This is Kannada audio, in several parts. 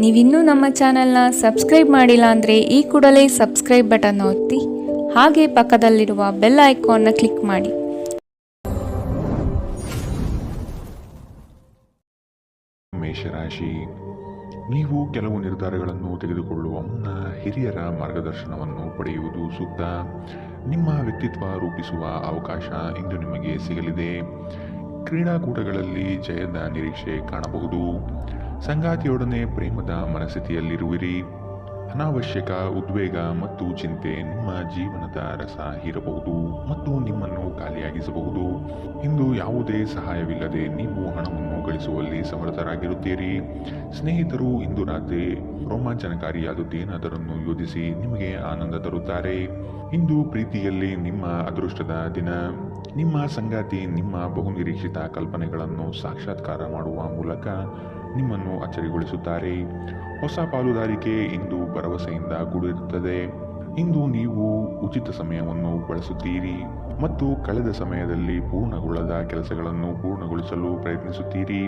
ನೀವಿನ್ನೂ ನಮ್ಮ ಚಾನೆಲ್ನ ಸಬ್ಸ್ಕ್ರೈಬ್ ಮಾಡಿಲ್ಲ ಅಂದರೆ ಈ ಕೂಡಲೇ ಸಬ್ಸ್ಕ್ರೈಬ್ ಬಟನ್ ಒತ್ತಿ ಹಾಗೆ ಪಕ್ಕದಲ್ಲಿರುವ ಬೆಲ್ ಐಕಾನ್ನ ಕ್ಲಿಕ್ ಮಾಡಿ. ಮೇಷರಾಶಿ, ನೀವು ಕೆಲವು ನಿರ್ಧಾರಗಳನ್ನು ತೆಗೆದುಕೊಳ್ಳುವ ಮುನ್ನ ಹಿರಿಯರ ಮಾರ್ಗದರ್ಶನವನ್ನು ಪಡೆಯುವುದು ಸೂಕ್ತ. ನಿಮ್ಮ ವ್ಯಕ್ತಿತ್ವ ರೂಪಿಸುವ ಅವಕಾಶ ಇಂದು ನಿಮಗೆ ಸಿಗಲಿದೆ. ಕ್ರೀಡಾಕೂಟಗಳಲ್ಲಿ ಜಯದ ನಿರೀಕ್ಷೆ ಕಾಣಬಹುದು. ಸಂಗಾತಿಯೊಡನೆ ಪ್ರೇಮದ ಮನಸ್ಥಿತಿಯಲ್ಲಿರುವಿರಿ. ಅನಾವಶ್ಯಕ ಉದ್ವೇಗ ಮತ್ತು ಚಿಂತೆ ನಿಮ್ಮ ಜೀವನದ ರಸ ಹೀರಬಹುದು ಮತ್ತು ನಿಮ್ಮನ್ನು ಖಾಲಿಯಾಗಿಸಬಹುದು. ಇಂದು ಯಾವುದೇ ಸಹಾಯವಿಲ್ಲದೆ ನೀವು ಹಣವನ್ನು ಗಳಿಸುವಲ್ಲಿ ಸಮರ್ಥರಾಗಿರುತ್ತೀರಿ. ಸ್ನೇಹಿತರು ಇಂದು ರಾತ್ರಿ ರೋಮಾಂಚನಕಾರಿಯಾದದ್ದೇನಾದರನ್ನು ಯೋಜಿಸಿ ನಿಮಗೆ ಆನಂದ ತರುತ್ತಾರೆ. ಇಂದು ಪ್ರೀತಿಯಲ್ಲಿ ನಿಮ್ಮ ಅದೃಷ್ಟದ ದಿನ. ನಿಮ್ಮ ಸಂಗಾತಿ ನಿಮ್ಮ ಬಹುನಿರೀಕ್ಷಿತ ಕಲ್ಪನೆಗಳನ್ನು ಸಾಕ್ಷಾತ್ಕಾರ ಮಾಡುವ ಮೂಲಕ ನಿಮ್ಮನ್ನು ಅಚ್ಚರಿಗೊಳಿಸುತ್ತಾರೆ. ಹೊಸ ಪಾಲುದಾರಿಕೆ ಇಂದು ಭರವಸೆಯಿಂದ ಕೂಡಿರುತ್ತದೆ. ಇಂದು ನೀವು ಉಚಿತ ಸಮಯವನ್ನು ಬಳಸುತ್ತೀರಿ ಮತ್ತು ಕಳೆದ ಸಮಯದಲ್ಲಿ ಪೂರ್ಣಗೊಳ್ಳದ ಕೆಲಸಗಳನ್ನು ಪೂರ್ಣಗೊಳಿಸಲು ಪ್ರಯತ್ನಿಸುತ್ತೀರಿ.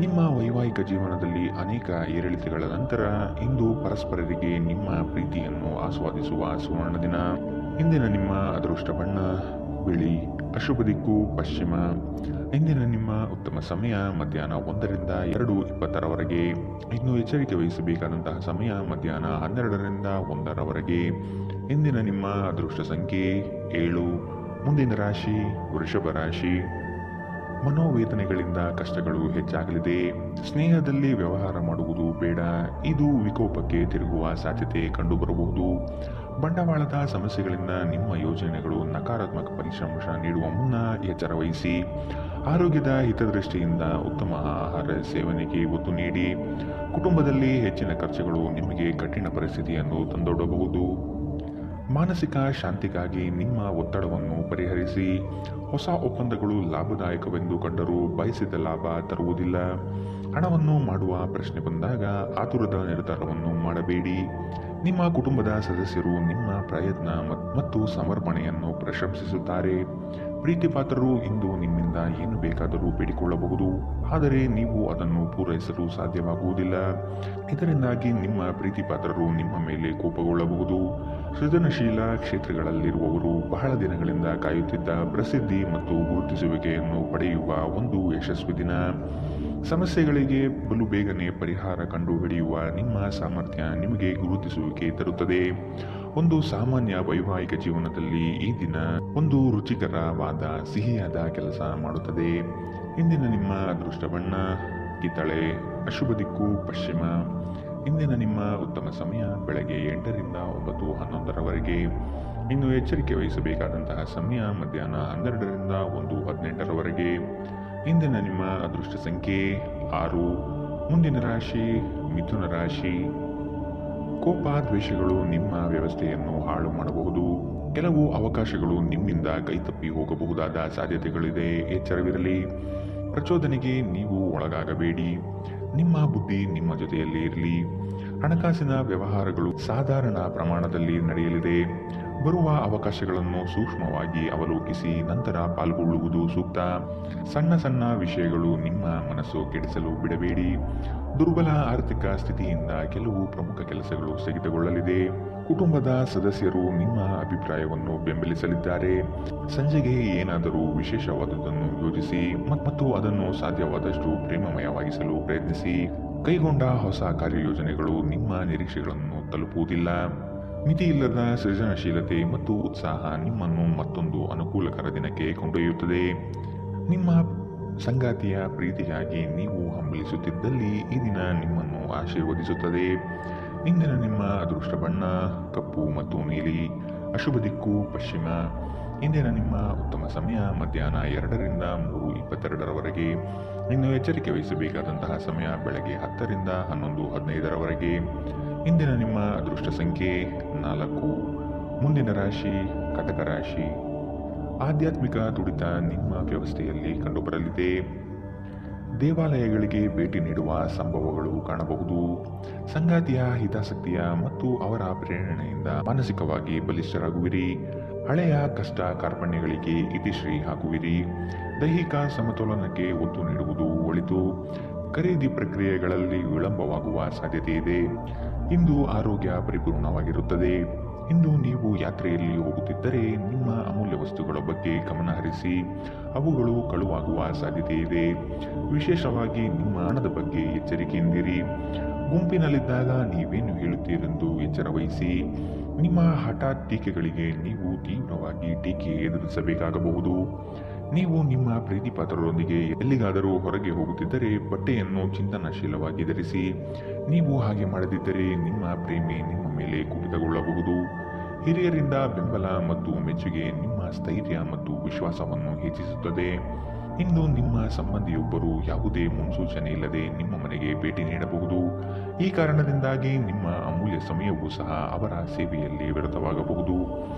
ನಿಮ್ಮ ವೈವಾಹಿಕ ಜೀವನದಲ್ಲಿ ಅನೇಕ ಏರಿಳಿತಗಳ ನಂತರ ಇಂದು ಪರಸ್ಪರರಿಗೆ ನಿಮ್ಮ ಪ್ರೀತಿಯನ್ನು ಆಸ್ವಾದಿಸುವ ಸುವರ್ಣ ದಿನ. ಇಂದಿನ ನಿಮ್ಮ ಅದೃಷ್ಟ ಬಣ್ಣ ಬಿಳಿ. ಅಶುಭ ದಿಕ್ಕು ಪಶ್ಚಿಮ. ಇಂದಿನ ನಿಮ್ಮ ಉತ್ತಮ ಸಮಯ ಮಧ್ಯಾಹ್ನ 1ರಿಂದ 2:20ರವರೆಗೆ. ಇನ್ನು ಎಚ್ಚರಿಕೆ ವಹಿಸಬೇಕಾದಂತಹ ಸಮಯ ಮಧ್ಯಾಹ್ನ 12ರಿಂದ 1ರವರೆಗೆ. ಇಂದಿನ ನಿಮ್ಮ ಅದೃಷ್ಟ ಸಂಖ್ಯೆ 7. ಮುಂದಿನ ರಾಶಿ ವೃಷಭ ರಾಶಿ. ಮನೋವೇದನೆಗಳಿಂದ ಕಷ್ಟಗಳು ಹೆಚ್ಚಾಗಲಿದೆ. ಸ್ನೇಹದಲ್ಲಿ ವ್ಯವಹಾರ ಮಾಡುವುದು ಬೇಡ. ಇದು ವಿಕೋಪಕ್ಕೆ ತಿರುಗುವ ಸಾಧ್ಯತೆ ಕಂಡುಬರಬಹುದು. ಬಂಡವಾಳದ ಸಮಸ್ಯೆಗಳಿಂದ ನಿಮ್ಮ ಯೋಜನೆಗಳು ನಕಾರಾತ್ಮಕ ಫಲಿತಾಂಶ ನೀಡುವ ಮುನ್ನ ಎಚ್ಚರ ವಹಿಸಿ. ಆರೋಗ್ಯದ ಹಿತದೃಷ್ಟಿಯಿಂದ ಉತ್ತಮ ಆಹಾರ ಸೇವನೆಗೆ ಒತ್ತು ನೀಡಿ. ಕುಟುಂಬದಲ್ಲಿ ಹೆಚ್ಚಿನ ಖರ್ಚುಗಳು ನಿಮಗೆ ಕಠಿಣ ಪರಿಸ್ಥಿತಿಯನ್ನು ತಂದೊಡ್ಡಬಹುದು. ಮಾನಸಿಕ ಶಾಂತಿಗಾಗಿ ನಿಮ್ಮ ಒತ್ತಡವನ್ನು ಪರಿಹರಿಸಿ. ಹೊಸ ಒಪ್ಪಂದಗಳು ಲಾಭದಾಯಕವೆಂದು ಕಂಡರೂ ಬಯಸಿದ ಲಾಭ ತರುವುದಿಲ್ಲ. ಹಣವನ್ನು ಮಾಡುವ ಪ್ರಶ್ನೆ ಬಂದಾಗ ಆತುರದ ನಿರ್ಧಾರವನ್ನು ಮಾಡಬೇಡಿ. ನಿಮ್ಮ ಕುಟುಂಬದ ಸದಸ್ಯರು ನಿಮ್ಮ ಪ್ರಯತ್ನ ಮತ್ತು ಸಮರ್ಪಣೆಯನ್ನು ಪ್ರಶಂಸಿಸುತ್ತಾರೆ. ಪ್ರೀತಿಪಾತ್ರರು ಇಂದು ನಿಮ್ಮಿಂದ ಏನು ಬೇಕಾದರೂ ಬೇಡಿಕೊಳ್ಳಬಹುದು, ಆದರೆ ನೀವು ಅದನ್ನು ಪೂರೈಸಲು ಸಾಧ್ಯವಾಗುವುದಿಲ್ಲ. ಇದರಿಂದಾಗಿ ನಿಮ್ಮ ಪ್ರೀತಿಪಾತ್ರರು ನಿಮ್ಮ ಮೇಲೆ ಕೋಪಗೊಳ್ಳಬಹುದು. ಸೃಜನಶೀಲ ಕ್ಷೇತ್ರಗಳಲ್ಲಿರುವವರು ಬಹಳ ದಿನಗಳಿಂದ ಕಾಯುತ್ತಿದ್ದ ಪ್ರಸಿದ್ಧಿ ಮತ್ತು ಗುರುತಿಸುವಿಕೆಯನ್ನು ಪಡೆಯುವ ಒಂದು ಯಶಸ್ವಿ ದಿನ. ಸಮಸ್ಯೆಗಳಿಗೆ ಬಲು ಬೇಗನೆ ಪರಿಹಾರ ಕಂಡುಹಿಡಿಯುವ ನಿಮ್ಮ ಸಾಮರ್ಥ್ಯ ನಿಮಗೆ ಗುರುತಿಸುವಿಕೆ ತರುತ್ತದೆ. ಒಂದು ಸಾಮಾನ್ಯ ವೈವಾಹಿಕ ಜೀವನದಲ್ಲಿ ಈ ದಿನ ಒಂದು ರುಚಿಕರವಾದ ಸಿಹಿಯಾದ ಕೆಲಸ ಮಾಡುತ್ತದೆ. ಇಂದಿನ ನಿಮ್ಮ ಅದೃಷ್ಟ ಬಣ್ಣ ಕಿತ್ತಳೆ. ಅಶುಭ ದಿಕ್ಕು ಪಶ್ಚಿಮ. ಇಂದಿನ ನಿಮ್ಮ ಉತ್ತಮ ಸಮಯ ಬೆಳಗ್ಗೆ 8ರಿಂದ 9:11ರವರೆಗೆ. ಇನ್ನು ಎಚ್ಚರಿಕೆ ವಹಿಸಬೇಕಾದಂತಹ ಸಮಯ ಮಧ್ಯಾಹ್ನ 12ರಿಂದ 1:18ರವರೆಗೆ. ಇಂದಿನ ನಿಮ್ಮ ಅದೃಷ್ಟ ಸಂಖ್ಯೆ 6. ಮುಂದಿನ ರಾಶಿ ಮಿಥುನ ರಾಶಿ. ಕೋಪ ದ್ವೇಷಗಳು ನಿಮ್ಮ ವ್ಯವಸ್ಥೆಯನ್ನು ಹಾಳು ಮಾಡಬಹುದು. ಕೆಲವು ಅವಕಾಶಗಳು ನಿಮ್ಮಿಂದ ಕೈತಪ್ಪಿ ಹೋಗಬಹುದಾದ ಸಾಧ್ಯತೆಗಳಿದೆ. ಎಚ್ಚರವಿರಲಿ. ಪ್ರಚೋದನೆಗೆ ನೀವು ಒಳಗಾಗಬೇಡಿ. ನಿಮ್ಮ ಬುದ್ಧಿ ನಿಮ್ಮ ಜೊತೆಯಲ್ಲೇ ಇರಲಿ. ಹಣಕಾಸಿನ ವ್ಯವಹಾರಗಳು ಸಾಧಾರಣ ಪ್ರಮಾಣದಲ್ಲಿ ನಡೆಯಲಿದೆ. ಬರುವ ಅವಕಾಶಗಳನ್ನು ಸೂಕ್ಷ್ಮವಾಗಿ ಅವಲೋಕಿಸಿ ನಂತರ ಪಾಲ್ಗೊಳ್ಳುವುದು ಸೂಕ್ತ. ಸಣ್ಣ ಸಣ್ಣ ವಿಷಯಗಳು ನಿಮ್ಮ ಮನಸ್ಸು ಕೆಡಿಸಲು ಬಿಡಬೇಡಿ. ದುರ್ಬಲ ಆರ್ಥಿಕ ಸ್ಥಿತಿಯಿಂದ ಕೆಲವು ಪ್ರಮುಖ ಕೆಲಸಗಳು ಸ್ಥಗಿತಗೊಳ್ಳಲಿದೆ. ಕುಟುಂಬದ ಸದಸ್ಯರು ನಿಮ್ಮ ಅಭಿಪ್ರಾಯವನ್ನು ಬೆಂಬಲಿಸಲಿದ್ದಾರೆ. ಸಂಜೆಗೆ ಏನಾದರೂ ವಿಶೇಷವಾದುದನ್ನು ಯೋಜಿಸಿ ಮತ್ತು ಅದನ್ನು ಸಾಧ್ಯವಾದಷ್ಟು ಪ್ರೇಮಮಯವಾಗಿಸಲು ಪ್ರಯತ್ನಿಸಿ. ಕೈಗೊಂಡ ಹೊಸ ಕಾರ್ಯಯೋಜನೆಗಳು ನಿಮ್ಮ ನಿರೀಕ್ಷೆಗಳನ್ನು ತಲುಪುವುದಿಲ್ಲ. ಮಿತಿಯಿಲ್ಲದ ಸೃಜನಶೀಲತೆ ಮತ್ತು ಉತ್ಸಾಹ ನಿಮ್ಮನ್ನು ಮತ್ತೊಂದು ಅನುಕೂಲಕರ ದಿನಕ್ಕೆ ಕೊಂಡೊಯ್ಯುತ್ತದೆ. ನಿಮ್ಮ ಸಂಗಾತಿಯ ಪ್ರೀತಿಗಾಗಿ ನೀವು ಹಂಬಲಿಸುತ್ತಿದ್ದಲ್ಲಿ ಈ ದಿನ ನಿಮ್ಮನ್ನು ಆಶೀರ್ವದಿಸುತ್ತದೆ. ಇಂದಿನ ನಿಮ್ಮ ಅದೃಷ್ಟ ಬಣ್ಣ ಕಪ್ಪು ಮತ್ತು ನೀಲಿ. ಅಶುಭ ದಿಕ್ಕು ಪಶ್ಚಿಮ. ಇಂದಿನ ನಿಮ್ಮ ಉತ್ತಮ ಸಮಯ ಮಧ್ಯಾಹ್ನ 2ರಿಂದ 3:22ರವರೆಗೆ. ಇನ್ನು ಎಚ್ಚರಿಕೆ ವಹಿಸಬೇಕಾದಂತಹ ಸಮಯ ಬೆಳಗ್ಗೆ 10ರಿಂದ 11:15ರವರೆಗೆ. ಇಂದಿನ ನಿಮ್ಮ ಅದೃಷ್ಟ ಸಂಖ್ಯೆ 4. ಮುಂದಿನ ರಾಶಿ ಕಟಕ ರಾಶಿ. ಆಧ್ಯಾತ್ಮಿಕ ತುಡಿತ ನಿಮ್ಮ ವ್ಯವಸ್ಥೆಯಲ್ಲಿ ಕಂಡುಬರಲಿದೆ. ದೇವಾಲಯಗಳಿಗೆ ಭೇಟಿ ನೀಡುವ ಸಂಭವಗಳು ಕಾಣಬಹುದು. ಸಂಗಾತಿಯ ಹಿತಾಸಕ್ತಿಯ ಮತ್ತು ಅವರ ಪ್ರೇರಣೆಯಿಂದ ಮಾನಸಿಕವಾಗಿ ಬಲಿಷ್ಠರಾಗುವಿರಿ. ಹಳೆಯ ಕಷ್ಟ ಕಾರ್ಪಣ್ಯಗಳಿಗೆ ಇತಿಶ್ರೀ ಹಾಕುವಿರಿ. ದೈಹಿಕ ಸಮತೋಲನಕ್ಕೆ ಒತ್ತು ನೀಡುವುದು ಒಳಿತು. ಖರೀದಿ ಪ್ರಕ್ರಿಯೆಗಳಲ್ಲಿ ವಿಳಂಬವಾಗುವ ಸಾಧ್ಯತೆ ಇದೆ. ಇಂದು ಆರೋಗ್ಯ ಪರಿಪೂರ್ಣವಾಗಿರುತ್ತದೆ. ಇಂದು ನೀವು ಯಾತ್ರೆಯಲ್ಲಿ ಹೋಗುತ್ತಿದ್ದರೆ ನಿಮ್ಮ ಅಮೂಲ್ಯ ವಸ್ತುಗಳ ಬಗ್ಗೆ ಗಮನ ಹರಿಸಿ, ಅವುಗಳು ಕಳುವಾಗುವ ಸಾಧ್ಯತೆ ಇದೆ. ವಿಶೇಷವಾಗಿ ನಿಮ್ಮ ಹಣದ ಬಗ್ಗೆ ಎಚ್ಚರಿಕೆಯಿಂದಿರಿ. ಗುಂಪಿನಲ್ಲಿದ್ದಾಗ ನೀವೇನು ಹೇಳುತ್ತೀರೆಂದು ಎಚ್ಚರ ವಹಿಸಿ. ನಿಮ್ಮ ಹಠಾತ್ ಟೀಕೆಗಳಿಗೆ ನೀವು ತೀವ್ರವಾಗಿ ಟೀಕೆ ಎದುರಿಸಬೇಕಾಗಬಹುದು. ನೀವು ನಿಮ್ಮ ಪ್ರೀತಿಪಾತ್ರರೊಂದಿಗೆ ಎಲ್ಲಿಗಾದರೂ ಹೊರಗೆ ಹೋಗುತ್ತಿದ್ದರೆ ಬಟ್ಟೆಯನ್ನು ಚಿಂತನಶೀಲವಾಗಿ ಧರಿಸಿ. ನೀವು ಹಾಗೆ ಮಾಡದಿದ್ದರೆ ನಿಮ್ಮ ಪ್ರೇಮಿ ನಿಮ್ಮ ಮೇಲೆ ಕುಪಿತಗೊಳ್ಳಬಹುದು. ಹಿರಿಯರಿಂದ ಬೆಂಬಲ ಮತ್ತು ಮೆಚ್ಚುಗೆ ನಿಮ್ಮ ಸ್ಥೈರ್ಯ ಮತ್ತು ವಿಶ್ವಾಸವನ್ನು ಹೆಚ್ಚಿಸುತ್ತದೆ. ಇಂದು ನಿಮ್ಮ ಸಂಬಂಧಿಯೊಬ್ಬರು ಯಾವುದೇ ಮುನ್ಸೂಚನೆ ಇಲ್ಲದೆ ನಿಮ್ಮ ಮನೆಗೆ ಭೇಟಿ ನೀಡಬಹುದು. ಈ ಕಾರಣದಿಂದಾಗಿ ನಿಮ್ಮ ಅಮೂಲ್ಯ ಸಮಯವೂ ಸಹ ಅವರ ಸೇವೆಯಲ್ಲಿ ವ್ಯರ್ಥವಾಗಬಹುದು.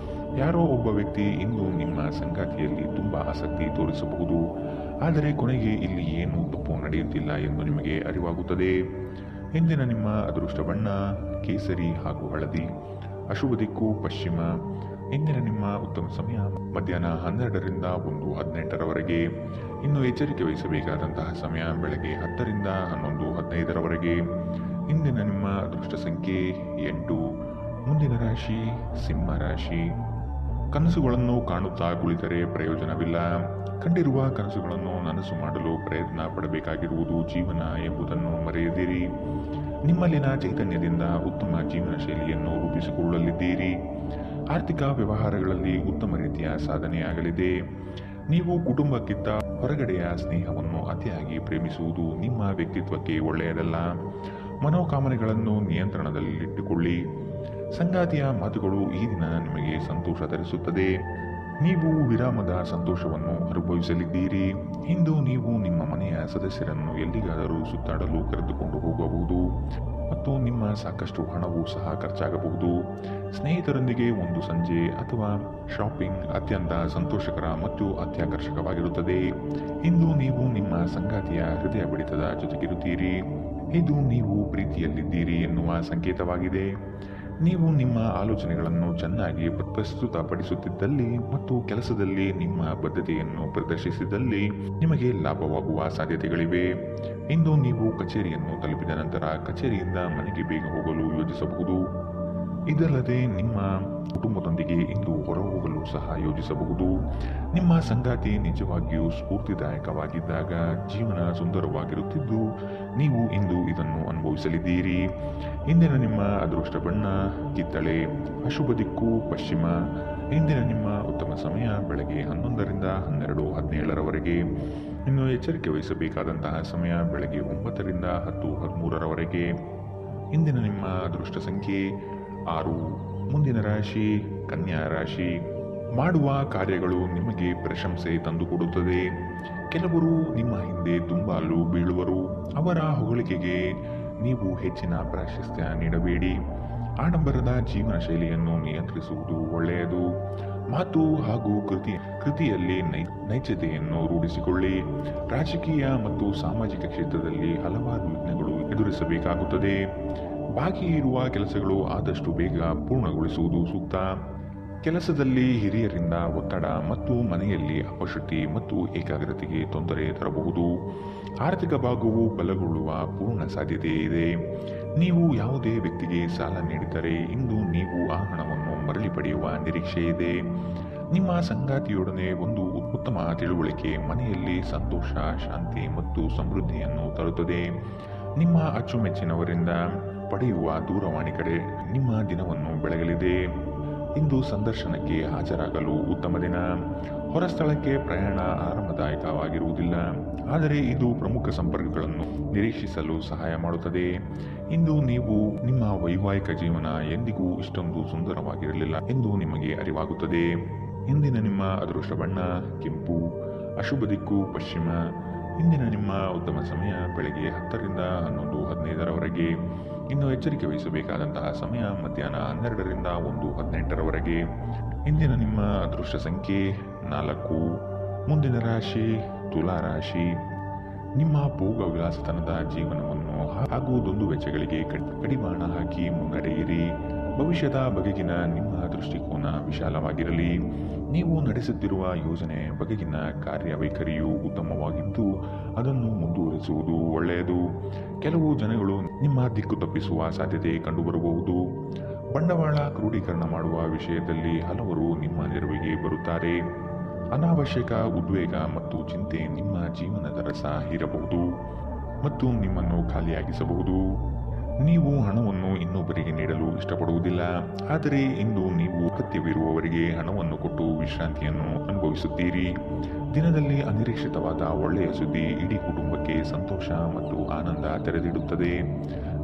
ಯಾರೋ ಒಬ್ಬ ವ್ಯಕ್ತಿ ಇಂದು ನಿಮ್ಮ ಸಂಗಾತಿಯಲ್ಲಿ ತುಂಬ ಆಸಕ್ತಿ ತೋರಿಸಬಹುದು, ಆದರೆ ಕೊನೆಗೆ ಇಲ್ಲಿ ಏನೂ ತಪ್ಪು ನಡೆಯುತ್ತಿಲ್ಲ ಎಂದು ನಿಮಗೆ ಅರಿವಾಗುತ್ತದೆ. ಇಂದಿನ ನಿಮ್ಮ ಅದೃಷ್ಟ ಬಣ್ಣ ಕೇಸರಿ ಹಾಗೂ ಹಳದಿ. ಅಶುಭ ದಿಕ್ಕು ಪಶ್ಚಿಮ. ಇಂದಿನ ನಿಮ್ಮ ಉತ್ತಮ ಸಮಯ ಮಧ್ಯಾಹ್ನ 12ರಿಂದ 1:18ರವರೆಗೆ. ಇನ್ನು ಎಚ್ಚರಿಕೆ ವಹಿಸಬೇಕಾದಂತಹ ಸಮಯ ಬೆಳಗ್ಗೆ 10ರಿಂದ 11:15ರವರೆಗೆ. ಇಂದಿನ ನಿಮ್ಮ ಅದೃಷ್ಟ ಸಂಖ್ಯೆ 8. ಮುಂದಿನ ರಾಶಿ ಸಿಂಹ ರಾಶಿ. ಕನಸುಗಳನ್ನು ಕಾಣುತ್ತಾ ಕುಳಿತರೆ ಪ್ರಯೋಜನವಿಲ್ಲ. ಕಂಡಿರುವ ಕನಸುಗಳನ್ನು ನನಸು ಮಾಡಲು ಪ್ರಯತ್ನ ಪಡಬೇಕಾಗಿರುವುದು ಜೀವನ ಎಂಬುದನ್ನು ಮರೆಯದಿರಿ. ನಿಮ್ಮಲ್ಲಿನ ಚೈತನ್ಯದಿಂದ ಉತ್ತಮ ಜೀವನ ಶೈಲಿಯನ್ನು ರೂಪಿಸಿಕೊಳ್ಳಲಿದ್ದೀರಿ. ಆರ್ಥಿಕ ವ್ಯವಹಾರಗಳಲ್ಲಿ ಉತ್ತಮ ರೀತಿಯ ಸಾಧನೆಯಾಗಲಿದೆ. ನೀವು ಕುಟುಂಬಕ್ಕಿಂತ ಹೊರಗಡೆಯ ಸ್ನೇಹವನ್ನು ಅತಿಯಾಗಿ ಪ್ರೇಮಿಸುವುದು ನಿಮ್ಮ ವ್ಯಕ್ತಿತ್ವಕ್ಕೆ ಒಳ್ಳೆಯದಲ್ಲ. ಮನೋಕಾಮನೆಗಳನ್ನು ನಿಯಂತ್ರಣದಲ್ಲಿಟ್ಟುಕೊಳ್ಳಿ. ಸಂಗಾತಿಯ ಮಾತುಗಳು ಈ ದಿನ ನಿಮಗೆ ಸಂತೋಷ ತರಿಸುತ್ತದೆ. ನೀವು ವಿರಾಮದ ಸಂತೋಷವನ್ನು ಅನುಭವಿಸಲಿದ್ದೀರಿ. ಇಂದು ನೀವು ನಿಮ್ಮ ಮನೆಯ ಸದಸ್ಯರನ್ನು ಎಲ್ಲಿಗಾದರೂ ಸುತ್ತಾಡಲು ಕರೆದುಕೊಂಡು ಹೋಗಬಹುದು ಮತ್ತು ನಿಮ್ಮ ಸಾಕಷ್ಟು ಹಣವೂ ಸಹ ಖರ್ಚಾಗಬಹುದು. ಸ್ನೇಹಿತರೊಂದಿಗೆ ಒಂದು ಸಂಜೆ ಅಥವಾ ಶಾಪಿಂಗ್ ಅತ್ಯಂತ ಸಂತೋಷಕರ ಮತ್ತು ಅತ್ಯಾಕರ್ಷಕವಾಗಿರುತ್ತದೆ. ಇಂದು ನೀವು ನಿಮ್ಮ ಸಂಗಾತಿಯ ಹೃದಯ ಬಡಿತದ ಜೊತೆಗಿರುತ್ತೀರಿ. ಇದು ನೀವು ಪ್ರೀತಿಯಲ್ಲಿದ್ದೀರಿ ಎನ್ನುವ ಸಂಕೇತವಾಗಿದೆ. ನೀವು ನಿಮ್ಮ ಆಲೋಚನೆಗಳನ್ನು ಚೆನ್ನಾಗಿ ಪ್ರಸ್ತುತಪಡಿಸುತ್ತಿದ್ದಲ್ಲಿ ಮತ್ತು ಕೆಲಸದಲ್ಲಿ ನಿಮ್ಮ ಬದ್ಧತೆಯನ್ನು ಪ್ರದರ್ಶಿಸಿದಲ್ಲಿ ನಿಮಗೆ ಲಾಭವಾಗುವ ಸಾಧ್ಯತೆಗಳಿವೆ. ಇಂದು ನೀವು ಕಚೇರಿಯನ್ನು ತಲುಪಿದ ನಂತರ ಕಚೇರಿಯಿಂದ ಮನೆಗೆ ಬೇಗ ಹೋಗಲು ಯೋಜಿಸಬಹುದು. ಇದಲ್ಲದೆ ನಿಮ್ಮ ಕುಟುಂಬದೊಂದಿಗೆ ಇಂದು ಹೊರಹೋಗಲು ಸಹ ಯೋಜಿಸಬಹುದು. ನಿಮ್ಮ ಸಂಗಾತಿ ನಿಜವಾಗಿಯೂ ಸ್ಫೂರ್ತಿದಾಯಕವಾಗಿದ್ದಾಗ ಜೀವನ ಸುಂದರವಾಗಿರುತ್ತಿದ್ದು ನೀವು ಇಂದು ಇದನ್ನು ಅನುಭವಿಸಲಿದ್ದೀರಿ. ಇಂದಿನ ನಿಮ್ಮ ಅದೃಷ್ಟ ಬಣ್ಣ ಕಿತ್ತಳೆ. ಅಶುಭ ದಿಕ್ಕು ಪಶ್ಚಿಮ. ಇಂದಿನ ನಿಮ್ಮ ಉತ್ತಮ ಸಮಯ ಬೆಳಗ್ಗೆ 11ರಿಂದ 12:17ರವರೆಗೆ. ಇನ್ನು ಎಚ್ಚರಿಕೆ ವಹಿಸಬೇಕಾದಂತಹ ಸಮಯ ಬೆಳಗ್ಗೆ 9ರಿಂದ 10:13ರವರೆಗೆ. ಇಂದಿನ ನಿಮ್ಮ ಅದೃಷ್ಟ ಸಂಖ್ಯೆ 6. ಮುಂದಿನ ರಾಶಿ ಕನ್ಯಾ ರಾಶಿ. ಮಾಡುವ ಕಾರ್ಯಗಳು ನಿಮಗೆ ಪ್ರಶಂಸೆ ತಂದುಕೊಡುತ್ತದೆ. ಕೆಲವರು ನಿಮ್ಮ ಹಿಂದೆ ದುಂಬಾಲು ಬೀಳುವರು. ಅವರ ಹೊಗಳಿಕೆಗೆ ನೀವು ಹೆಚ್ಚಿನ ಪ್ರಾಶಸ್ತ್ಯ ನೀಡಬೇಡಿ. ಆಡಂಬರದ ಜೀವನ ಶೈಲಿಯನ್ನು ನಿಯಂತ್ರಿಸುವುದು ಒಳ್ಳೆಯದು. ಮಾತು ಹಾಗೂ ಕೃತಿಯಲ್ಲಿ ನೈಜತೆಯನ್ನು ರೂಢಿಸಿಕೊಳ್ಳಿ. ರಾಜಕೀಯ ಮತ್ತು ಸಾಮಾಜಿಕ ಕ್ಷೇತ್ರದಲ್ಲಿ ಹಲವಾರು ವಿಘ್ನಗಳು ಎದುರಿಸಬೇಕಾಗುತ್ತದೆ. ಬಾಕಿ ಇರುವ ಕೆಲಸಗಳು ಆದಷ್ಟು ಬೇಗ ಪೂರ್ಣಗೊಳಿಸುವುದು ಸೂಕ್ತ. ಕೆಲಸದಲ್ಲಿ ಹಿರಿಯರಿಂದ ಒತ್ತಡ ಮತ್ತು ಮನೆಯಲ್ಲಿ ಅಪಶೃತಿ ಮತ್ತು ಏಕಾಗ್ರತೆಗೆ ತೊಂದರೆ ತರಬಹುದು. ಆರ್ಥಿಕ ಭಾಗವು ಬಲಗೊಳ್ಳುವ ಪೂರ್ಣ ಸಾಧ್ಯತೆ ಇದೆ. ನೀವು ಯಾವುದೇ ವ್ಯಕ್ತಿಗೆ ಸಾಲ ನೀಡಿದರೆ ಇಂದು ನೀವು ಆ ಹಣವನ್ನು ಮರಳಿ ಪಡೆಯುವ ನಿರೀಕ್ಷೆ ಇದೆ. ನಿಮ್ಮ ಸಂಗಾತಿಯೊಡನೆ ಒಂದು ಉತ್ತಮ ತಿಳುವಳಿಕೆ ಮನೆಯಲ್ಲಿ ಸಂತೋಷ, ಶಾಂತಿ ಮತ್ತು ಸಮೃದ್ಧಿಯನ್ನು ತರುತ್ತದೆ. ನಿಮ್ಮ ಅಚ್ಚುಮೆಚ್ಚಿನವರಿಂದ ಪಡೆಯುವ ದೂರವಾಣಿ ಕಡೆ ನಿಮ್ಮ ದಿನವನ್ನು ಬೆಳಗಲಿದೆ. ಇಂದು ಸಂದರ್ಶನಕ್ಕೆ ಹಾಜರಾಗಲು ಉತ್ತಮ ದಿನ. ಹೊರಸ್ಥಳಕ್ಕೆ ಪ್ರಯಾಣ ಆರಾಮದಾಯಕವಾಗಿರುವುದಿಲ್ಲ, ಆದರೆ ಇದು ಪ್ರಮುಖ ಸಂಪರ್ಕಗಳನ್ನು ನಿರೀಕ್ಷಿಸಲು ಸಹಾಯ ಮಾಡುತ್ತದೆ. ಇಂದು ನೀವು ನಿಮ್ಮ ವೈವಾಹಿಕ ಜೀವನ ಎಂದಿಗೂ ಇಷ್ಟೊಂದು ಸುಂದರವಾಗಿರಲಿಲ್ಲ ಎಂದು ನಿಮಗೆ ಅರಿವಾಗುತ್ತದೆ. ಇಂದಿನ ನಿಮ್ಮ ಅದೃಷ್ಟ ಬಣ್ಣ ಕೆಂಪು. ಅಶುಭ ದಿಕ್ಕು ಪಶ್ಚಿಮ. ಇಂದಿನ ನಿಮ್ಮ ಉತ್ತಮ ಸಮಯ ಬೆಳಗ್ಗೆ 10ರಿಂದ 11:15ರವರೆಗೆ. ಇನ್ನು ಎಚ್ಚರಿಕೆ ವಹಿಸಬೇಕಾದಂತಹ ಸಮಯ ಮಧ್ಯಾಹ್ನ 12ರಿಂದ 1:18ರವರೆಗೆ. ಇಂದಿನ ನಿಮ್ಮ ಅದೃಷ್ಟ ಸಂಖ್ಯೆ 4. ಮುಂದಿನ ರಾಶಿ ತುಲಾ ರಾಶಿ. ನಿಮ್ಮ ಭೋಗ ವಿಲಾಸತನದ ಜೀವನವನ್ನು ಹಾಗೂ ದುಂದು ವೆಚ್ಚಗಳಿಗೆ ಕಡಿವಾಣ ಹಾಕಿ ಮುನ್ನಡೆಯಿರಿ. ಭವಿಷ್ಯದ ಬಗೆಗಿನ ನಿಮ್ಮ ದೃಷ್ಟಿಕೋನ ವಿಶಾಲವಾಗಿರಲಿ. ನೀವು ನಡೆಸುತ್ತಿರುವ ಯೋಜನೆ ಬಗೆಗಿನ ಕಾರ್ಯವೈಖರಿಯು ಉತ್ತಮವಾಗಿದ್ದು ಅದನ್ನು ಮುಂದುವರಿಸುವುದು ಒಳ್ಳೆಯದು. ಕೆಲವು ಜನಗಳು ನಿಮ್ಮ ದಿಕ್ಕು ತಪ್ಪಿಸುವ ಸಾಧ್ಯತೆ ಕಂಡುಬರಬಹುದು. ಬಂಡವಾಳ ಕ್ರೋಢೀಕರಣ ಮಾಡುವ ವಿಷಯದಲ್ಲಿ ಹಲವರು ನಿಮ್ಮ ನೆರವಿಗೆ ಬರುತ್ತಾರೆ. ಅನಾವಶ್ಯಕ ಉದ್ವೇಗ ಮತ್ತು ಚಿಂತೆ ನಿಮ್ಮ ಜೀವನದ ರಸ ಹೀರಬಹುದು ಮತ್ತು ನಿಮ್ಮನ್ನು ಖಾಲಿಯಾಗಿಸಬಹುದು. ನೀವು ಹಣವನ್ನು ಇನ್ನೊಬ್ಬರಿಗೆ ನೀಡಲು ಇಷ್ಟಪಡುವುದಿಲ್ಲ, ಆದರೆ ಇಂದು ನೀವು ಅಗತ್ಯವಿರುವವರಿಗೆ ಹಣವನ್ನು ಕೊಟ್ಟು ವಿಶ್ರಾಂತಿಯನ್ನು ಅನುಭವಿಸುತ್ತೀರಿ. ದಿನದಲ್ಲಿ ಅನಿರೀಕ್ಷಿತವಾದ ಒಳ್ಳೆಯ ಸುದ್ದಿ ಇಡೀ ಕುಟುಂಬಕ್ಕೆ ಸಂತೋಷ ಮತ್ತು ಆನಂದ ತೆರೆದಿಡುತ್ತದೆ.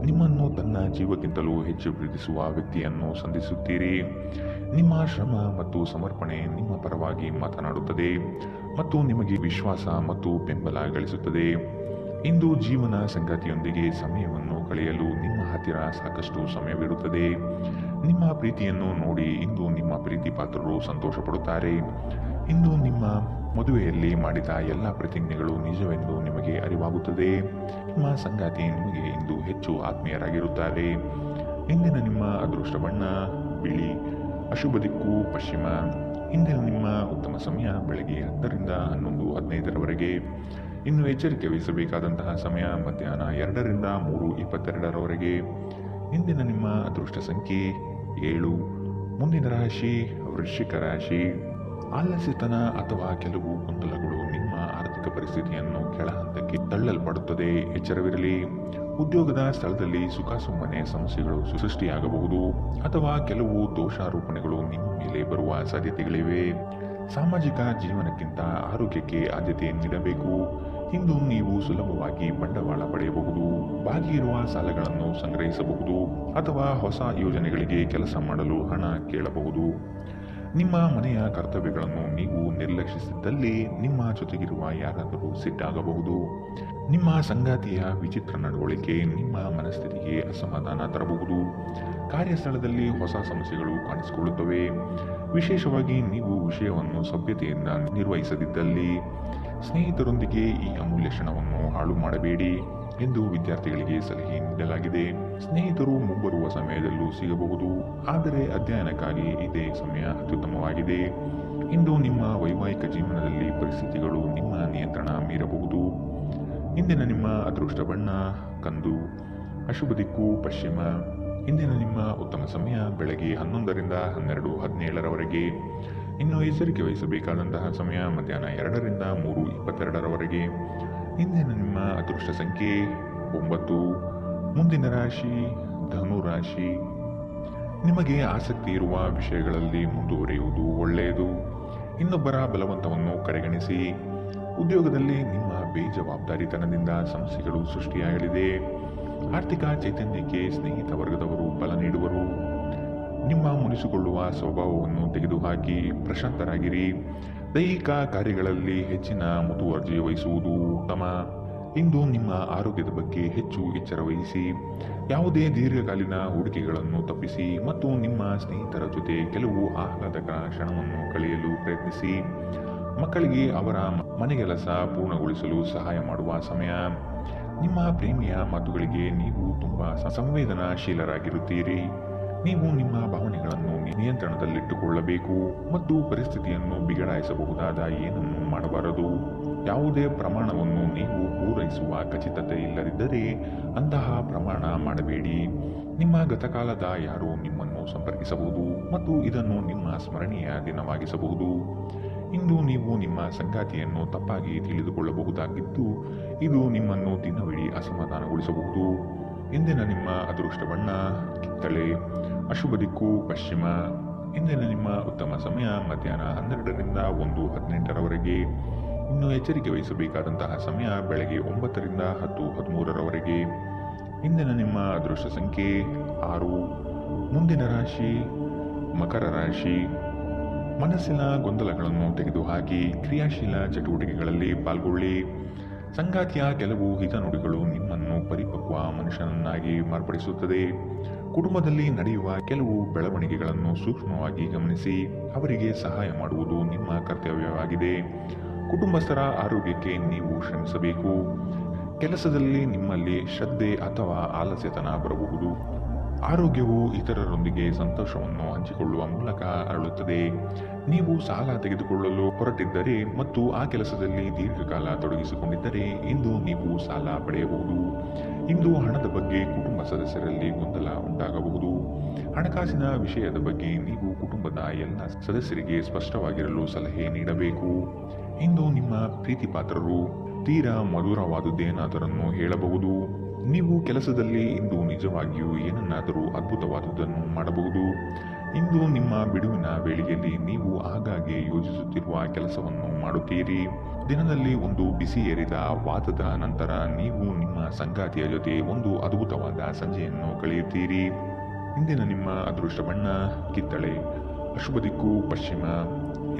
ನಿಮ್ಮನ್ನು ತನ್ನ ಜೀವಕ್ಕಿಂತಲೂ ಹೆಚ್ಚು ಪ್ರೀತಿಸುವ ವ್ಯಕ್ತಿಯನ್ನು ಸಂಧಿಸುತ್ತೀರಿ. ನಿಮ್ಮ ಶ್ರಮ ಮತ್ತು ಸಮರ್ಪಣೆ ನಿಮ್ಮ ಪರವಾಗಿ ಮಾತನಾಡುತ್ತದೆ ಮತ್ತು ನಿಮಗೆ ವಿಶ್ವಾಸ ಮತ್ತು ಬೆಂಬಲ ಗಳಿಸುತ್ತದೆ. ಇಂದು ಜೀವನ ಸಂಗಾತಿಯೊಂದಿಗೆ ಸಮಯವನ್ನು ಕಳೆಯಲು ನಿಮ್ಮ ಹತ್ತಿರ ಸಾಕಷ್ಟು ಸಮಯವಿರುತ್ತದೆ. ನಿಮ್ಮ ಪ್ರೀತಿಯನ್ನು ನೋಡಿ ಇಂದು ನಿಮ್ಮ ಪ್ರೀತಿ ಪಾತ್ರರು ಸಂತೋಷ ಪಡುತ್ತಾರೆ. ಇಂದು ನಿಮ್ಮ ಮದುವೆಯಲ್ಲಿ ಮಾಡಿದ ಎಲ್ಲ ಪ್ರತಿಜ್ಞೆಗಳು ನಿಜವೆಂದು ನಿಮಗೆ ಅರಿವಾಗುತ್ತದೆ. ನಿಮ್ಮ ಸಂಗಾತಿ ನಿಮಗೆ ಇಂದು ಹೆಚ್ಚು ಆತ್ಮೀಯರಾಗಿರುತ್ತಾರೆ. ಇಂದಿನ ನಿಮ್ಮ ಅದೃಷ್ಟ ಬಣ್ಣ ಬಿಳಿ, ಅಶುಭ ದಿಕ್ಕು ಪಶ್ಚಿಮ. ಇಂದಿನ ನಿಮ್ಮ ಉತ್ತಮ ಸಮಯ ಬೆಳಗ್ಗೆ 10ರಿಂದ 11:15ರವರೆಗೆ. ಇನ್ನು ಎಚ್ಚರಿಕೆ ವಹಿಸಬೇಕಾದಂತಹ ಸಮಯ ಮಧ್ಯಾಹ್ನ 2ರಿಂದ 3:22ರವರೆಗೆ. ಇಂದಿನ ನಿಮ್ಮ ಅದೃಷ್ಟ ಸಂಖ್ಯೆ 7. ಮುಂದಿನ ರಾಶಿ ವೃಶ್ಚಿಕ ರಾಶಿ. ಆಲಸ್ಯತನ ಅಥವಾ ಕೆಲವು ಗೊಂದಲಗಳು ನಿಮ್ಮ ಆರ್ಥಿಕ ಪರಿಸ್ಥಿತಿಯನ್ನು ಕೆಳ ಹಂತಕ್ಕೆ ತಳ್ಳಲ್ಪಡುತ್ತದೆ. ಎಚ್ಚರವಿರಲಿ. ಉದ್ಯೋಗದ ಸ್ಥಳದಲ್ಲಿ ಸುಖಾಸುಮ್ಮನೆ ಸಮಸ್ಯೆಗಳು ಸೃಷ್ಟಿಯಾಗಬಹುದು ಅಥವಾ ಕೆಲವು ದೋಷಾರೋಪಣೆಗಳು ನಿಮ್ಮ ಮೇಲೆ ಬರುವ ಸಾಧ್ಯತೆಗಳಿವೆ. ಸಾಮಾಜಿಕ ಜೀವನಕ್ಕಿಂತ ಆರೋಗ್ಯಕ್ಕೆ ಆದ್ಯತೆ ನೀಡಬೇಕು. ಇಂದು ನೀವು ಸುಲಭವಾಗಿ ಬಂಡವಾಳ ಪಡೆಯಬಹುದು, ಬಾಕಿ ಇರುವ ಸಾಲಗಳನ್ನು ಸಂಗ್ರಹಿಸಬಹುದು ಅಥವಾ ಹೊಸ ಯೋಜನೆಗಳಿಗೆ ಕೆಲಸ ಮಾಡಲು ಹಣ ಕೇಳಬಹುದು. ನಿಮ್ಮ ಮನೆಯ ಕರ್ತವ್ಯಗಳನ್ನು ನೀವು ನಿರ್ಲಕ್ಷಿಸಿದ್ದಲ್ಲಿ ನಿಮ್ಮ ಜೊತೆಗಿರುವ ಯಾರಾದರೂ ಸಿಟ್ಟಾಗಬಹುದು. ನಿಮ್ಮ ಸಂಗಾತಿಯ ವಿಚಿತ್ರ ನಡವಳಿಕೆ ನಿಮ್ಮ ಮನಸ್ಥಿತಿಗೆ ಅಸಮಾಧಾನ ತರಬಹುದು. ಕಾರ್ಯಸ್ಥಳದಲ್ಲಿ ಹೊಸ ಸಮಸ್ಯೆಗಳು ಕಾಣಿಸಿಕೊಳ್ಳುತ್ತವೆ. ವಿಶೇಷವಾಗಿ ನೀವು ವಿಷಯವನ್ನು ಸಭ್ಯತೆಯಿಂದ ನಿರ್ವಹಿಸದಿದ್ದಲ್ಲಿ. ಸ್ನೇಹಿತರೊಂದಿಗೆ ಈ ಅಮೂಲ್ಯ ಕ್ಷಣವನ್ನು ಹಾಳು ಮಾಡಬೇಡಿ ಎಂದು ವಿದ್ಯಾರ್ಥಿಗಳಿಗೆ ಸಲಹೆ ನೀಡಲಾಗಿದೆ. ಸ್ನೇಹಿತರು ಮುಂಬರುವ ಸಮಯದಲ್ಲೂ ಸಿಗಬಹುದು, ಆದರೆ ಅಧ್ಯಯನಕ್ಕಾಗಿ ಇದೇ ಸಮಯ ಅತ್ಯುತ್ತಮವಾಗಿದೆ. ಇಂದು ನಿಮ್ಮ ವೈವಾಹಿಕ ಜೀವನದಲ್ಲಿ ಪರಿಸ್ಥಿತಿಗಳು ನಿಮ್ಮ ನಿಯಂತ್ರಣ ಮೀರಬಹುದು. ಇಂದಿನ ನಿಮ್ಮ ಅದೃಷ್ಟ ಬಣ್ಣ ಕಂದು, ಅಶುಭ ದಿಕ್ಕು ಪಶ್ಚಿಮ. ಇಂದಿನ ನಿಮ್ಮ ಉತ್ತಮ ಸಮಯ ಬೆಳಗ್ಗೆ 11ರಿಂದ 12:17ರವರೆಗೆ. ಇನ್ನು ಎಚ್ಚರಿಕೆ ವಹಿಸಬೇಕಾದಂತಹ ಸಮಯ ಮಧ್ಯಾಹ್ನ 2ರಿಂದ 3:22ರವರೆಗೆ. ಇಂದಿನ ನಿಮ್ಮ ಅದೃಷ್ಟ ಸಂಖ್ಯೆ 9. ಮುಂದಿನ ರಾಶಿ ಧನು ರಾಶಿ. ನಿಮಗೆ ಆಸಕ್ತಿ ಇರುವ ವಿಷಯಗಳಲ್ಲಿ ಮುಂದುವರಿಯುವುದು ಒಳ್ಳೆಯದು. ಇನ್ನೊಬ್ಬರ ಬಲವಂತವನ್ನು ಕಡೆಗಣಿಸಿ. ಉದ್ಯೋಗದಲ್ಲಿ ನಿಮ್ಮ ಬೇಜವಾಬ್ದಾರಿತನದಿಂದ ಸಮಸ್ಯೆಗಳು ಸೃಷ್ಟಿಯಾಗಲಿದೆ. ಆರ್ಥಿಕ ಚೈತನ್ಯಕ್ಕೆ ಸ್ನೇಹಿತ ವರ್ಗದವರು ಬಲ ನೀಡುವರು. ನಿಮ್ಮ ಮುನಿಸಿಕೊಳ್ಳುವ ಸ್ವಭಾವವನ್ನು ತೆಗೆದುಹಾಕಿ ಪ್ರಶಾಂತರಾಗಿರಿ. ದೈಹಿಕ ಕಾರ್ಯಗಳಲ್ಲಿ ಹೆಚ್ಚಿನ ಮುತುವರ್ಜಿ ವಹಿಸುವುದು ಉತ್ತಮ. ಇಂದು ನಿಮ್ಮ ಆರೋಗ್ಯದ ಬಗ್ಗೆ ಹೆಚ್ಚು ಎಚ್ಚರ ವಹಿಸಿ. ಯಾವುದೇ ದೀರ್ಘಕಾಲೀನ ಹೂಡಿಕೆಗಳನ್ನು ತಪ್ಪಿಸಿ ಮತ್ತು ನಿಮ್ಮ ಸ್ನೇಹಿತರ ಜೊತೆ ಕೆಲವು ಆಹ್ಲಾದಕರ ಕ್ಷಣವನ್ನು ಕಳೆಯಲು ಪ್ರಯತ್ನಿಸಿ. ಮಕ್ಕಳಿಗೆ ಅವರ ಮನೆಗೆಲಸ ಪೂರ್ಣಗೊಳಿಸಲು ಸಹಾಯ ಮಾಡುವ ಸಮಯ. ನಿಮ್ಮ ಪ್ರೇಮಿಯ ಮಾತುಗಳಿಗೆ ನೀವು ತುಂಬ ಸಂವೇದನಾಶೀಲರಾಗಿರುತ್ತೀರಿ. ನೀವು ನಿಮ್ಮ ಭಾವನೆಗಳನ್ನು ನಿಯಂತ್ರಣದಲ್ಲಿಟ್ಟುಕೊಳ್ಳಬೇಕು ಮತ್ತು ಪರಿಸ್ಥಿತಿಯನ್ನು ಬಿಗಡಾಯಿಸಬಹುದಾದ ಏನನ್ನೂ ಮಾಡಬಾರದು. ಯಾವುದೇ ಪ್ರಮಾಣವನ್ನು ನೀವು ಪೂರೈಸುವ ಖಚಿತತೆ ಇಲ್ಲದಿದ್ದರೆ ಅಂತಹ ಪ್ರಮಾಣ ಮಾಡಬೇಡಿ. ನಿಮ್ಮ ಗತಕಾಲದ ಯಾರೋ ನಿಮ್ಮನ್ನು ಸಂಪರ್ಕಿಸಬಹುದು ಮತ್ತು ಇದನ್ನು ನಿಮ್ಮ ಸ್ಮರಣೀಯ ದಿನವಾಗಿಸಬಹುದು. ಇಂದು ನೀವು ನಿಮ್ಮ ಸಂಗಾತಿಯನ್ನು ತಪ್ಪಾಗಿ ತಿಳಿದುಕೊಳ್ಳಬಹುದಾಗಿದ್ದು ಇದು ನಿಮ್ಮನ್ನು ದಿನವಿಡೀ ಅಸಮಾಧಾನಗೊಳಿಸಬಹುದು. ಇಂದಿನ ನಿಮ್ಮ ಅದೃಷ್ಟ ಬಣ್ಣ ಕಿತ್ತಳೆ, ಅಶುಭ ದಿಕ್ಕು ಪಶ್ಚಿಮ. ಇಂದಿನ ನಿಮ್ಮ ಉತ್ತಮ ಸಮಯ ಮಧ್ಯಾಹ್ನ 12ರಿಂದ 1:18ರವರೆಗೆ. ಇನ್ನು ಎಚ್ಚರಿಕೆ ವಹಿಸಬೇಕಾದಂತಹ ಸಮಯ ಬೆಳಗ್ಗೆ 9ರಿಂದ 10:13ರವರೆಗೆ. ಇಂದಿನ ನಿಮ್ಮ ಅದೃಷ್ಟ ಸಂಖ್ಯೆ 6. ಮುಂದಿನ ರಾಶಿ ಮಕರ ರಾಶಿ. ಮನಸ್ಸಿನ ಗೊಂದಲಗಳನ್ನು ತೆಗೆದುಹಾಕಿ ಕ್ರಿಯಾಶೀಲ ಚಟುವಟಿಕೆಗಳಲ್ಲಿ ಪಾಲ್ಗೊಳ್ಳಿ. ಸಂಗಾತಿಯ ಕೆಲವು ಹಿತನುಡಿಗಳು ನಿಮ್ಮನ್ನು ಪರಿಪಕ್ವ ಮನುಷ್ಯನನ್ನಾಗಿ ಮಾರ್ಪಡಿಸುತ್ತದೆ. ಕುಟುಂಬದಲ್ಲಿ ನಡೆಯುವ ಕೆಲವು ಬೆಳವಣಿಗೆಗಳನ್ನು ಸೂಕ್ಷ್ಮವಾಗಿ ಗಮನಿಸಿ ಅವರಿಗೆ ಸಹಾಯ ಮಾಡುವುದು ನಿಮ್ಮ ಕರ್ತವ್ಯವಾಗಿದೆ. ಕುಟುಂಬಸ್ಥರ ಆರೋಗ್ಯಕ್ಕೆ ನೀವು ಶ್ರಮಿಸಬೇಕು. ಕೆಲಸದಲ್ಲಿ ನಿಮ್ಮಲ್ಲಿ ಶ್ರದ್ಧೆ ಅಥವಾ ಆಲಸ್ಯತನ ಬರಬಹುದು. ಆರೋಗ್ಯವು ಇತರರೊಂದಿಗೆ ಸಂತೋಷವನ್ನು ಹಂಚಿಕೊಳ್ಳುವ ಮೂಲಕ ಅರಳುತ್ತದೆ. ನೀವು ಸಾಲ ತೆಗೆದುಕೊಳ್ಳಲು ಹೊರಟಿದ್ದರೆ ಮತ್ತು ಆ ಕೆಲಸದಲ್ಲಿ ದೀರ್ಘಕಾಲ ತೊಡಗಿಸಿಕೊಂಡಿದ್ದರೆ ಇಂದು ನೀವು ಸಾಲ ಪಡೆಯಬಹುದು. ಇಂದು ಹಣದ ಬಗ್ಗೆ ಕುಟುಂಬ ಸದಸ್ಯರಲ್ಲಿ ಗೊಂದಲ ಉಂಟಾಗಬಹುದು. ಹಣಕಾಸಿನ ವಿಷಯದ ಬಗ್ಗೆ ನೀವು ಕುಟುಂಬದ ಎಲ್ಲ ಸದಸ್ಯರಿಗೆ ಸ್ಪಷ್ಟವಾಗಿರಲು ಸಲಹೆ ನೀಡಬೇಕು. ಇಂದು ನಿಮ್ಮ ಪ್ರೀತಿ ಪಾತ್ರರು ತೀರಾ ಮಧುರವಾದುದೇನಾದರನ್ನು ಹೇಳಬಹುದು. ನೀವು ಕೆಲಸದಲ್ಲಿ ಇಂದು ನಿಜವಾಗಿಯೂ ಏನನ್ನಾದರೂ ಅದ್ಭುತವಾದುದನ್ನು ಮಾಡಬಹುದು. ಇಂದು ನಿಮ್ಮ ಬಿಡುವಿನ ವೇಳೆಯಲ್ಲಿ ನೀವು ಆಗಾಗ್ಗೆ ಯೋಜಿಸುತ್ತಿರುವ ಕೆಲಸವನ್ನು ಮಾಡುತ್ತೀರಿ. ದಿನದಲ್ಲಿ ಒಂದು ಬಿಸಿ ಏರಿದ ವಾದದ ನಂತರ ನೀವು ನಿಮ್ಮ ಸಂಗಾತಿಯ ಜೊತೆ ಒಂದು ಅದ್ಭುತವಾದ ಸಂಜೆಯನ್ನು ಕಳೆಯುತ್ತೀರಿ. ಇಂದಿನ ನಿಮ್ಮ ಅದೃಷ್ಟ ಬಣ್ಣ ಕಿತ್ತಳೆ, ಅಶುಭ ದಿಕ್ಕು ಪಶ್ಚಿಮ.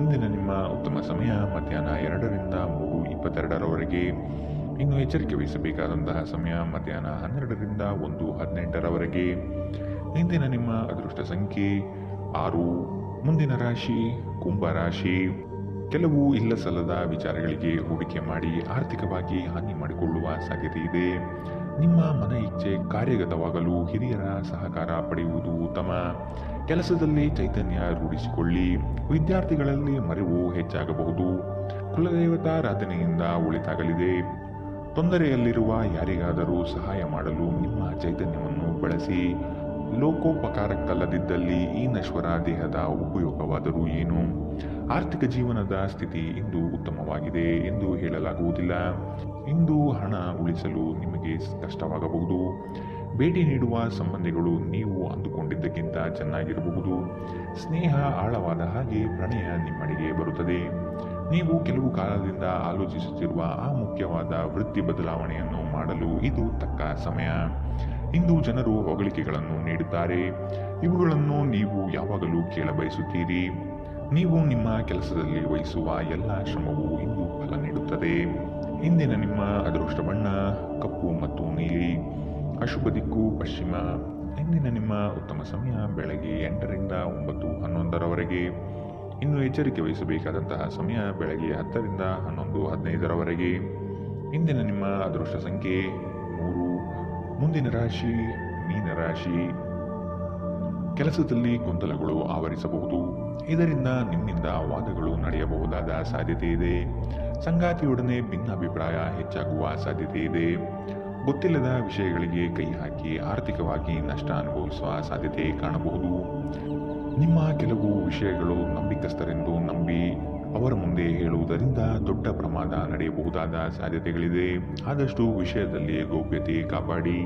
ಇಂದಿನ ನಿಮ್ಮ ಉತ್ತಮ ಸಮಯ ಮಧ್ಯಾಹ್ನ 2ರಿಂದ 3:22ರವರೆಗೆ. ಇನ್ನು ಎಚ್ಚರಿಕೆ ವಹಿಸಬೇಕಾದಂತಹ ಸಮಯ ಮಧ್ಯಾಹ್ನ 12ರಿಂದ 1:18ರವರೆಗೆ. ಇಂದಿನ ನಿಮ್ಮ ಅದೃಷ್ಟ ಸಂಖ್ಯೆ 6. ಮುಂದಿನ ರಾಶಿ ಕುಂಭ ರಾಶಿ. ಕೆಲವು ಇಲ್ಲ ಸಲ್ಲದ ವಿಚಾರಗಳಿಗೆ ಹೂಡಿಕೆ ಮಾಡಿ ಆರ್ಥಿಕವಾಗಿ ಹಾನಿ ಮಾಡಿಕೊಳ್ಳುವ ಸಾಧ್ಯತೆ ಇದೆ. ನಿಮ್ಮ ಮನ ಇಚ್ಛೆ ಕಾರ್ಯಗತವಾಗಲು ಹಿರಿಯರ ಸಹಕಾರ ಪಡೆಯುವುದು ಉತ್ತಮ. ಕೆಲಸದಲ್ಲಿ ಚೈತನ್ಯ ರೂಢಿಸಿಕೊಳ್ಳಿ. ವಿದ್ಯಾರ್ಥಿಗಳಲ್ಲಿ ಮರೆವು ಹೆಚ್ಚಾಗಬಹುದು. ಕುಲದೇವತಾರಾಧನೆಯಿಂದ ಒಳಿತಾಗಲಿದೆ. ತೊಂದರೆಯಲ್ಲಿರುವ ಯಾರಿಗಾದರೂ ಸಹಾಯ ಮಾಡಲು ನಿಮ್ಮ ಚೈತನ್ಯವನ್ನು ಬಳಸಿ. ಲೋಕೋಪಕಾರಕ್ಕಲ್ಲದಿದ್ದಲ್ಲಿ ಈ ನಶ್ವರ ದೇಹದ ಉಪಯೋಗವಾದರೂ ಏನು? ಆರ್ಥಿಕ ಜೀವನದ ಸ್ಥಿತಿ ಇಂದು ಉತ್ತಮವಾಗಿದೆ ಎಂದು ಹೇಳಲಾಗುವುದಿಲ್ಲ. ಇಂದು ಹಣ ಉಳಿಸಲು ನಿಮಗೆ ಕಷ್ಟವಾಗಬಹುದು. ಭೇಟಿ ನೀಡುವ ಸಂಬಂಧಿಗಳು ನೀವು ಅಂದುಕೊಂಡಿದ್ದಕ್ಕಿಂತ ಚೆನ್ನಾಗಿರಬಹುದು. ಸ್ನೇಹ ಆಳವಾದ ಹಾಗೆ ಪ್ರಣಯ ನಿಮ್ಮಡೆಗೆ ಬರುತ್ತದೆ. ನೀವು ಕೆಲವು ಕಾಲದಿಂದ ಆಲೋಚಿಸುತ್ತಿರುವ ಆ ಮುಖ್ಯವಾದ ವೃತ್ತಿ ಬದಲಾವಣೆಯನ್ನು ಮಾಡಲು ಇದು ತಕ್ಕ ಸಮಯ. ಇಂದು ಜನರು ಹೊಗಳಿಕೆಗಳನ್ನು ನೀಡುತ್ತಾರೆ. ಇವುಗಳನ್ನು ನೀವು ಯಾವಾಗಲೂ ಕೇಳಬಯಸುತ್ತೀರಿ. ನೀವು ನಿಮ್ಮ ಕೆಲಸದಲ್ಲಿ ವಹಿಸುವ ಎಲ್ಲ ಶ್ರಮವು ಇಂದು ಫಲ ನೀಡುತ್ತದೆ. ಇಂದಿನ ನಿಮ್ಮ ಅದೃಷ್ಟ ಬಣ್ಣ ಕಪ್ಪು ಮತ್ತು ನೀಲಿ, ಅಶುಭ ದಿಕ್ಕು ಪಶ್ಚಿಮ. ಇಂದಿನ ನಿಮ್ಮ ಉತ್ತಮ ಸಮಯ ಬೆಳಗ್ಗೆ 8ರಿಂದ 9:11ರವರೆಗೆ. ಇನ್ನು ಎಚ್ಚರಿಕೆ ವಹಿಸಬೇಕಾದಂತಹ ಸಮಯ ಬೆಳಗ್ಗೆ 10ರಿಂದ 11:15ರವರೆಗೆ. ಇಂದಿನ ನಿಮ್ಮ ಅದೃಷ್ಟ ಸಂಖ್ಯೆ 3. ಮುಂದಿನ ರಾಶಿ ಮೀನರಾಶಿ. ಕೆಲಸದಲ್ಲಿ ಗೊಂದಲಗಳು ಆವರಿಸಬಹುದು. ಇದರಿಂದ ನಿಮ್ಮಿಂದ ವಾದಗಳು ನಡೆಯಬಹುದಾದ ಸಾಧ್ಯತೆ ಇದೆ. ಸಂಗಾತಿಯೊಡನೆ ಭಿನ್ನಾಭಿಪ್ರಾಯ ಹೆಚ್ಚಾಗುವ ಸಾಧ್ಯತೆ ಇದೆ. ಗೊತ್ತಿಲ್ಲದ ವಿಷಯಗಳಿಗೆ ಕೈ ಹಾಕಿ ಆರ್ಥಿಕವಾಗಿ ನಷ್ಟ ಅನುಭವಿಸುವ ಸಾಧ್ಯತೆ ಕಾಣಬಹುದು. ನಿಮ್ಮ ಕೆಲವು ವಿಷಯಗಳು ನಂಬಿಕಸ್ಥರೆಂದು ನಂಬಿ ಅವರ ಮುಂದೆ ಹೇಳುವುದರಿಂದ ದೊಡ್ಡ ಪ್ರಮಾದ ನಡೆಯಬಹುದಾದ ಸಾಧ್ಯತೆಗಳಿದೆ. ಆದಷ್ಟು ವಿಷಯದಲ್ಲಿ ಗೌಪ್ಯತೆ ಕಾಪಾಡಿ.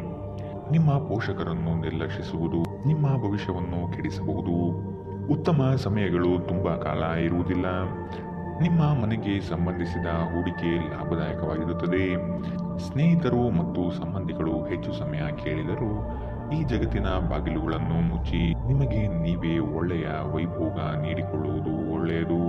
ನಿಮ್ಮ ಪೋಷಕರನ್ನು ನಿರ್ಲಕ್ಷಿಸುವುದು ನಿಮ್ಮ ಭವಿಷ್ಯವನ್ನು ಕೆಡಿಸಬಹುದು. ಉತ್ತಮ ಸಮಯಗಳು ತುಂಬಾ ಕಾಲ ಇರುವುದಿಲ್ಲ. ನಿಮ್ಮ ಮನೆಗೆ ಸಂಬಂಧಿಸಿದ ಹೂಡಿಕೆ ಲಾಭದಾಯಕವಾಗಿರುತ್ತದೆ. ಸ್ನೇಹಿತರು ಮತ್ತು ಸಂಬಂಧಿಗಳು ಹೆಚ್ಚು ಸಮಯ ಕೇಳಿದರೂ ಈ ಜಗತ್ತಿನ ಬಾಗಿಲುಗಳನ್ನು ಮುಚ್ಚಿ ನಿಮಗೆ ನೀವೇ ಒಳ್ಳೆಯ ವೈಭೋಗ ನೀಡಿಕೊಳ್ಳುವುದು ಒಳ್ಳೆಯದು.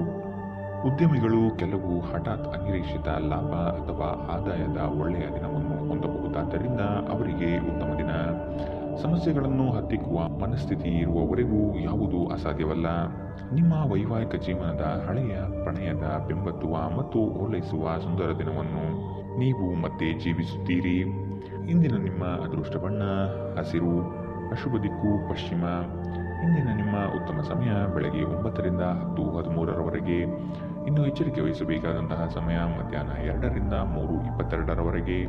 ಉದ್ಯಮಿಗಳು ಕೆಲವು ಹಠಾತ್ ಅನಿರೀಕ್ಷಿತ ಲಾಭ ಅಥವಾ ಆದಾಯದ ಒಳ್ಳೆಯ ದಿನವನ್ನು ಹೊಂದಬಹುದಾದ್ದರಿಂದ ಅವರಿಗೆ ಉತ್ತಮ ದಿನ. ಸಮಸ್ಯೆಗಳನ್ನು ಹತ್ತಿಕ್ಕುವ ಮನಸ್ಥಿತಿ ಇರುವವರೆಗೂ ಯಾವುದೂ ಅಸಾಧ್ಯವಲ್ಲ. ನಿಮ್ಮ ವೈವಾಹಿಕ ಜೀವನದ ಹಳೆಯ ಪ್ರಣಯದ ಬೆಂಬತ್ತುವ ಮತ್ತು ಓಲೈಸುವ ಸುಂದರ ದಿನವನ್ನು ನೀವು ಮತ್ತೆ ಜೀವಿಸುತ್ತೀರಿ. ಇಂದಿನ ನಿಮ್ಮ ಅದೃಷ್ಟ ಬಣ್ಣ ಹಸಿರು, ಅಶುಭ ದಿಕ್ಕು ಪಶ್ಚಿಮ. ಇಂದಿನ ನಿಮ್ಮ ಉತ್ತಮ ಸಮಯ ಬೆಳಗ್ಗೆ 9ರಿಂದ 10:13ರವರೆಗೆ. ಇನ್ನು ಎಚ್ಚರಿಕೆ ವಹಿಸಬೇಕಾದಂತಹ ಸಮಯ ಮಧ್ಯಾಹ್ನ 2ರಿಂದ 3:22ರವರೆಗೆ.